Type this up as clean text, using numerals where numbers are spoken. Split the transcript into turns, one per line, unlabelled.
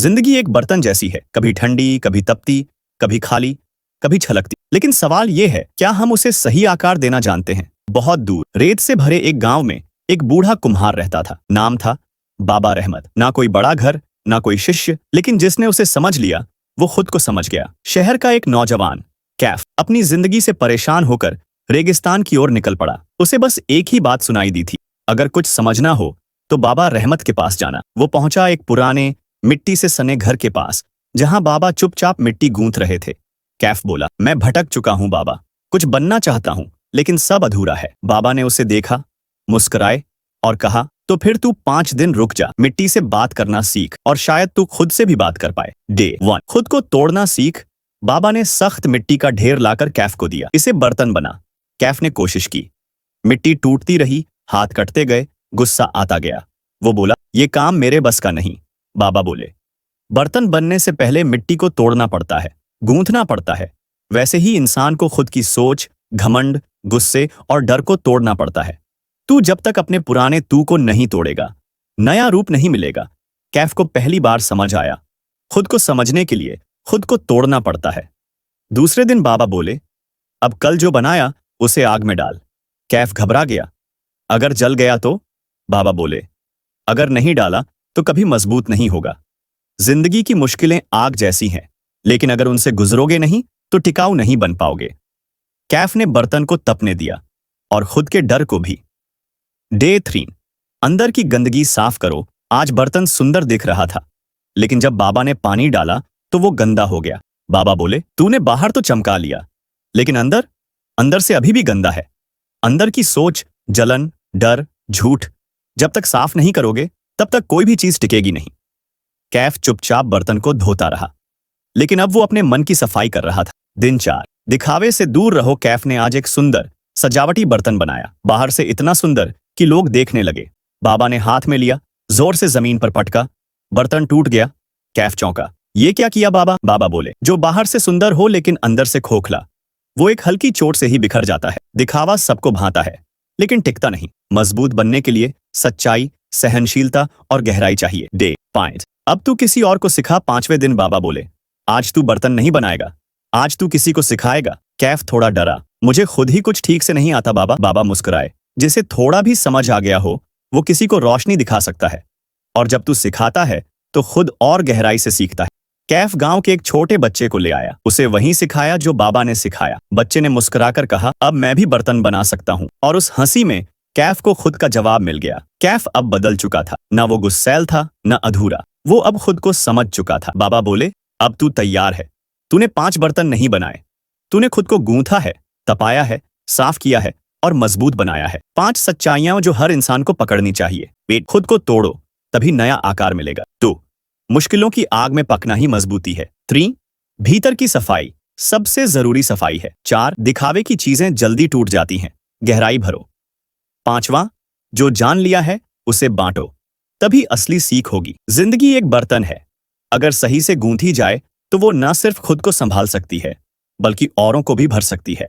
जिंदगी एक बर्तन जैसी है, कभी ठंडी, कभी तपती, कभी खाली, कभी छलकती। लेकिन सवाल ये है, क्या हम उसे सही आकार देना जानते हैं? बहुत दूर रेत से भरे एक गांव में एक बूढ़ा कुम्हार रहता था। नाम था बाबा रहमत। ना कोई बड़ा घर, ना कोई शिष्य, लेकिन जिसने उसे समझ लिया वो खुद को समझ गया। शहर का एक नौजवान कैफ अपनी जिंदगी से परेशान होकर रेगिस्तान की ओर निकल पड़ा। उसे बस एक ही बात सुनाई दी थी, अगर कुछ समझना हो तो बाबा रहमत के पास जाना। वो पहुंचा एक पुराने मिट्टी से सने घर के पास, जहां बाबा चुपचाप मिट्टी गूंथ रहे थे। कैफ बोला, मैं भटक चुका हूं बाबा, कुछ बनना चाहता हूं लेकिन सब अधूरा है। बाबा ने उसे देखा, मुस्कुराए और कहा, तो फिर तू 5 दिन रुक जा, मिट्टी से बात करना सीख और शायद तू खुद से भी बात कर पाए। डे 1, खुद को तोड़ना सीख। बाबा ने सख्त मिट्टी का ढेर लाकर कैफ को दिया, इसे बर्तन बना। कैफ ने कोशिश की, मिट्टी टूटती रही, हाथ कटते गए, गुस्सा आता गया। वो बोला, ये काम मेरे बस का नहीं। बाबा बोले, बर्तन बनने से पहले मिट्टी को तोड़ना पड़ता है, गूंथना पड़ता है। वैसे ही इंसान को खुद की सोच, घमंड, गुस्से और डर को तोड़ना पड़ता है। तू जब तक अपने पुराने तू को नहीं तोड़ेगा, नया रूप नहीं मिलेगा। कैफ को पहली बार समझ आया, खुद को समझने के लिए खुद को तोड़ना पड़ता है। दूसरे दिन बाबा बोले, अब कल जो बनाया उसे आग में डाल। कैफ घबरा गया, अगर जल गया तो? बाबा बोले, अगर नहीं डाला तो कभी मजबूत नहीं होगा। जिंदगी की मुश्किलें आग जैसी हैं, लेकिन अगर उनसे गुजरोगे नहीं तो टिकाऊ नहीं बन पाओगे। कैफ ने बर्तन को तपने दिया और खुद के डर को भी। डे 3, अंदर की गंदगी साफ करो। आज बर्तन सुंदर दिख रहा था, लेकिन जब बाबा ने पानी डाला तो वो गंदा हो गया। बाबा बोले, तूने बाहर तो चमका लिया, लेकिन अंदर अंदर से अभी भी गंदा है। अंदर की सोच, जलन, डर, झूठ, जब तक साफ नहीं करोगे तब तक कोई भी चीज टिकेगी नहीं। कैफ चुपचाप बर्तन को धोता रहा, लेकिन अब वो अपने मन की सफाई कर रहा था। दिन 4, दिखावे से दूर रहो। कैफ ने आज एक सुंदर सजावटी बर्तन बनाया, बाहर से इतना सुंदर कि लोग देखने लगे। बाबा ने हाथ में लिया, जोर से जमीन पर पटका, बर्तन टूट गया। कैफ चौंका, ये क्या किया बाबा? बाबा बोले, जो बाहर से सुंदर हो लेकिन अंदर से खोखला, वो एक हल्की चोट से ही बिखर जाता है। दिखावा सबको भाता है लेकिन टिकता नहीं। मजबूत बनने के लिए सच्चाई, सहनशीलता और गहराई चाहिए। डे 5, अब तू किसी और को सिखा। 5वें दिन बाबा बोले, आज तू बर्तन नहीं बनाएगा, आज तू किसी को सिखाएगा। कैफ थोड़ा डरा, मुझे खुद ही कुछ ठीक से नहीं आता बाबा। बाबा मुस्कुराए, जिसे थोड़ा भी समझ आ गया हो वो किसी को रोशनी दिखा सकता है, और जब तू सिखाता है तो खुद और गहराई से सीखता है। कैफ गांव के एक छोटे बच्चे को ले आया, उसे वहीं सिखाया जो बाबा ने सिखाया। बच्चे ने मुस्कुराकर कहा, अब मैं भी बर्तन बना सकता हूँ। और उस हंसी में कैफ को खुद का जवाब मिल गया। कैफ अब बदल चुका था, ना वो गुस्सैल था, ना अधूरा। वो अब खुद को समझ चुका था। बाबा बोले, अब तू तैयार है। तूने 5 बर्तन नहीं बनाए, तूने खुद को गूंथा है, तपाया है, साफ किया है और मजबूत बनाया है। 5 सच्चाइयां जो हर इंसान को पकड़नी चाहिए। पेट, खुद को तोड़ो, तभी नया आकार मिलेगा। 2, मुश्किलों की आग में पकना ही मजबूती है। 3, भीतर की सफाई सबसे जरूरी सफाई है। 4, दिखावे की चीजें जल्दी टूट जाती हैं, गहराई भरो। 5वां, जो जान लिया है उसे बांटो, तभी असली सीख होगी। जिंदगी एक बर्तन है, अगर सही से गूंथी जाए तो वो न सिर्फ खुद को संभाल सकती है बल्कि औरों को भी भर सकती है।